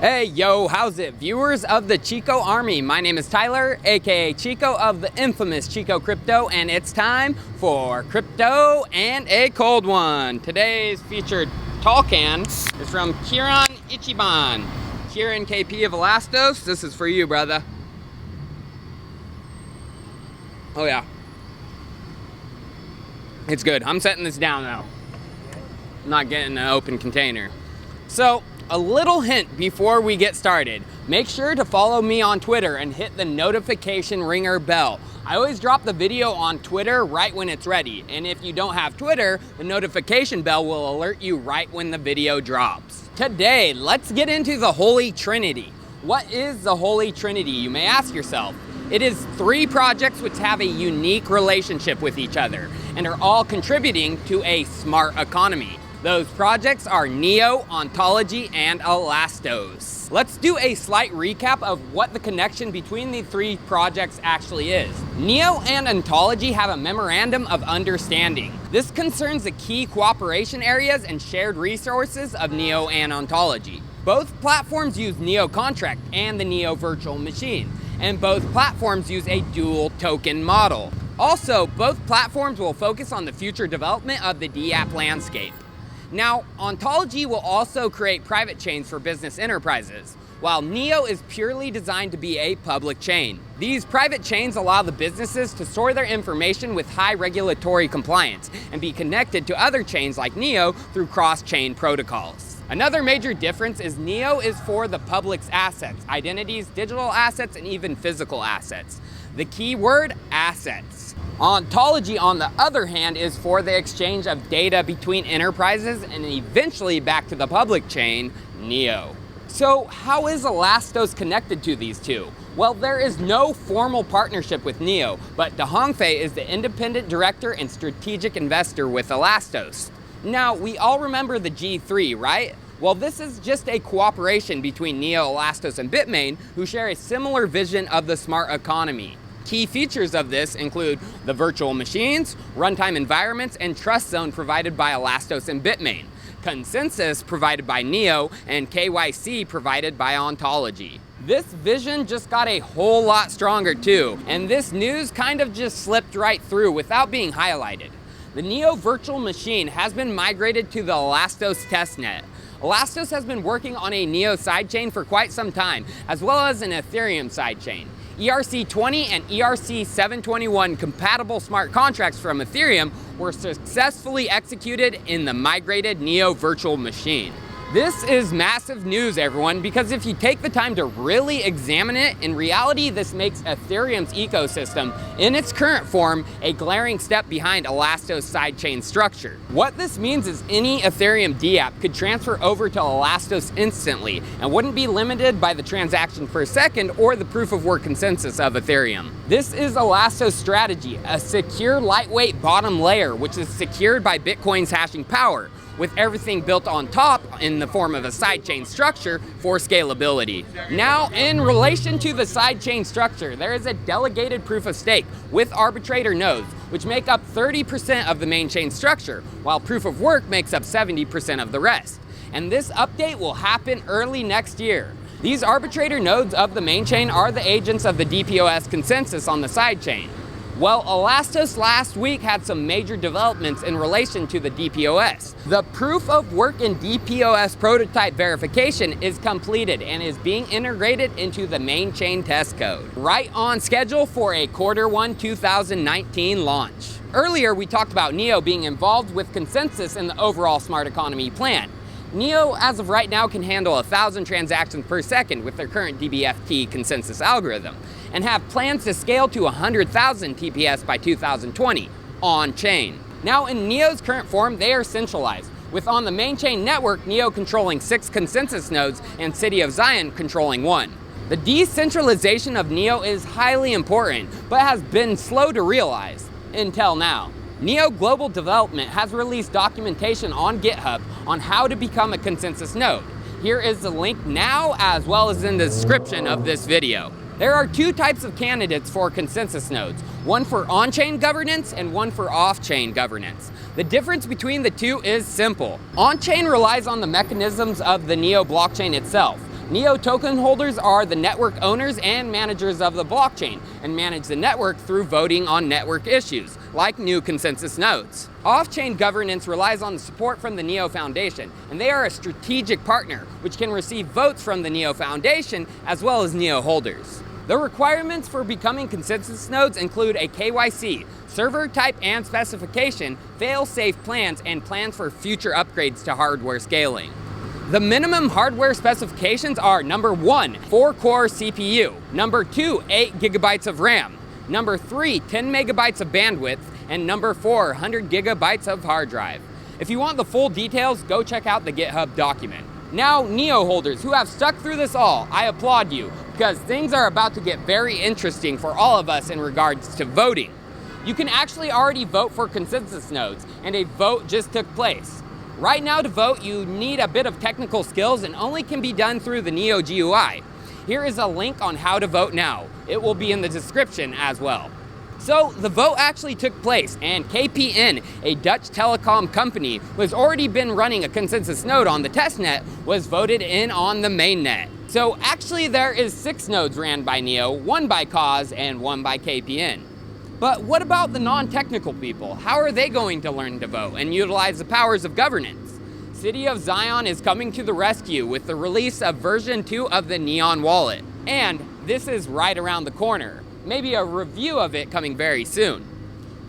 Hey, yo, how's it? Viewers of the Chico Army, my name is Tyler, aka Chico of the infamous Chico Crypto, and it's time for Crypto and a Cold One. Today's featured tall can is from Kiran Ichiban. Kiran KP of Elastos, this is for you, brother. Oh yeah. It's good. I'm setting this down though. I'm not getting an open container. So, a little hint before we get started. Make sure to follow me on Twitter and hit the notification ringer bell. I always drop the video on Twitter right when it's ready. And if you don't have Twitter, the notification bell will alert you right when the video drops. Today, let's get into the Holy Trinity. What is the Holy Trinity, you may ask yourself? It is 3 projects which have a unique relationship with each other and are all contributing to a smart economy. Those projects are NEO, Ontology, and Elastos. Let's do a slight recap of what the connection between the 3 projects actually is. NEO and Ontology have a Memorandum of Understanding. This concerns the key cooperation areas and shared resources of NEO and Ontology. Both platforms use NEO Contract and the NEO Virtual Machine, and both platforms use a dual token model. Also, both platforms will focus on the future development of the DApp landscape. Now, Ontology will also create private chains for business enterprises, while NEO is purely designed to be a public chain. These private chains allow the businesses to store their information with high regulatory compliance and be connected to other chains like NEO through cross-chain protocols. Another major difference is NEO is for the public's assets, identities, digital assets, and even physical assets. The key word, assets. Ontology, on the other hand, is for the exchange of data between enterprises and eventually back to the public chain, NEO. So how is Elastos connected to these two? Well, there is no formal partnership with NEO, but Hongfei is the independent director and strategic investor with Elastos. Now, we all remember the G3, right? Well, this is just a cooperation between NEO, Elastos, and Bitmain, who share a similar vision of the smart economy. Key features of this include the virtual machines, runtime environments, and trust zone provided by Elastos and Bitmain, consensus provided by NEO, and KYC provided by Ontology. This vision just got a whole lot stronger too, and this news kind of just slipped right through without being highlighted. The NEO virtual machine has been migrated to the Elastos testnet. Elastos has been working on a NEO sidechain for quite some time, as well as an Ethereum sidechain. ERC20 and ERC721 compatible smart contracts from Ethereum were successfully executed in the migrated NEO virtual machine. This is massive news, everyone, because if you take the time to really examine it, in reality, this makes Ethereum's ecosystem, in its current form, a glaring step behind Elastos' sidechain structure. What this means is any Ethereum DApp could transfer over to Elastos instantly and wouldn't be limited by the transaction per second or the proof of work consensus of Ethereum. This is Elastos' strategy, a secure, lightweight bottom layer, which is secured by Bitcoin's hashing power, with everything built on top in the form of a sidechain structure for scalability. Now, in relation to the sidechain structure, there is a delegated proof of stake with arbitrator nodes, which make up 30% of the main chain structure, while proof of work makes up 70% of the rest. And this update will happen early next year. These arbitrator nodes of the main chain are the agents of the DPOS consensus on the sidechain. Well, Elastos last week had some major developments in relation to the DPOS. The proof of work in DPOS prototype verification is completed and is being integrated into the main chain test code, right on schedule for a Q1 2019 launch. Earlier, we talked about NEO being involved with consensus in the overall smart economy plan. NEO, as of right now, can handle 1,000 transactions per second with their current DBFT consensus algorithm, and have plans to scale to 100,000 TPS by 2020, on-chain. Now, in NEO's current form, they are centralized, with on the main chain network, NEO controlling 6 consensus nodes and City of Zion controlling 1. The decentralization of NEO is highly important, but has been slow to realize, until now. NEO Global Development has released documentation on GitHub on how to become a consensus node. Here is the link now, as well as in the description of this video. There are 2 types of candidates for consensus nodes, one for on-chain governance and one for off-chain governance. The difference between the two is simple. On-chain relies on the mechanisms of the NEO blockchain itself, NEO token holders are the network owners and managers of the blockchain and manage the network through voting on network issues, like new consensus nodes. Off-chain governance relies on the support from the NEO Foundation, and they are a strategic partner which can receive votes from the NEO Foundation as well as NEO holders. The requirements for becoming consensus nodes include a KYC, server type and specification, fail-safe plans, and plans for future upgrades to hardware scaling. The minimum hardware specifications are number 1, 4-core CPU, number 2, 8 gigabytes of RAM, number 3, 10 megabytes of bandwidth, and number 4, 100 gigabytes of hard drive. If you want the full details, go check out the GitHub document. Now, NEO holders who have stuck through this all, I applaud you, because things are about to get very interesting for all of us in regards to voting. You can actually already vote for consensus nodes, and a vote just took place. Right now to vote, you need a bit of technical skills and only can be done through the NEO GUI. Here is a link on how to vote now. It will be in the description as well. So the vote actually took place, and KPN, a Dutch telecom company who has already been running a consensus node on the testnet, was voted in on the mainnet. So actually there is 6 nodes ran by NEO, 1 by Cause and 1 by KPN. But what about the non-technical people? How are they going to learn to vote and utilize the powers of governance? City of Zion is coming to the rescue with the release of version 2 of the Neon wallet. And this is right around the corner. Maybe a review of it coming very soon.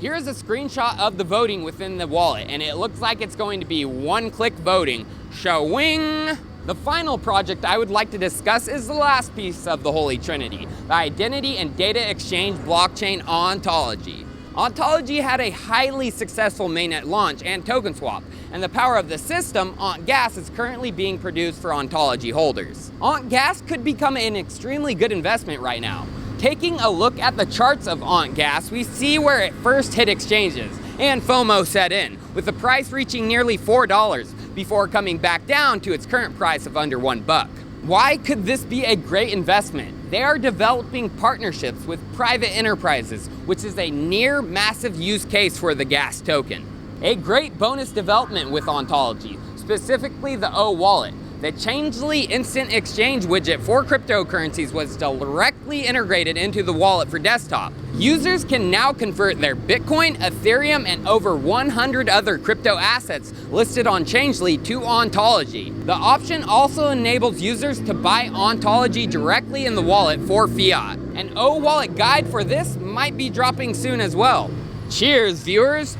Here is a screenshot of the voting within the wallet, and it looks like it's going to be one-click voting. Showing! The final project I would like to discuss is the last piece of the Holy Trinity, the Identity and Data Exchange blockchain Ontology. Ontology had a highly successful mainnet launch and token swap, and the power of the system, NEOGas, is currently being produced for Ontology holders. NEOGas could become an extremely good investment right now. Taking a look at the charts of NEOGas, we see where it first hit exchanges, and FOMO set in, with the price reaching nearly $4 before coming back down to its current price of under $1. Why could this be a great investment? They are developing partnerships with private enterprises, which is a near massive use case for the gas token. A great bonus development with Ontology, specifically the Owallet. The Changelly instant exchange widget for cryptocurrencies was directly integrated into the wallet for desktop. Users can now convert their Bitcoin, Ethereum, and over 100 other crypto assets listed on Changelly to Ontology. The option also enables users to buy Ontology directly in the wallet for fiat. An Owallet guide for this might be dropping soon as well. Cheers, viewers!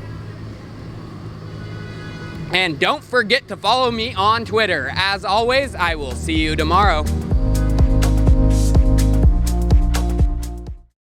And don't forget to follow me on Twitter. As always, I will see you tomorrow.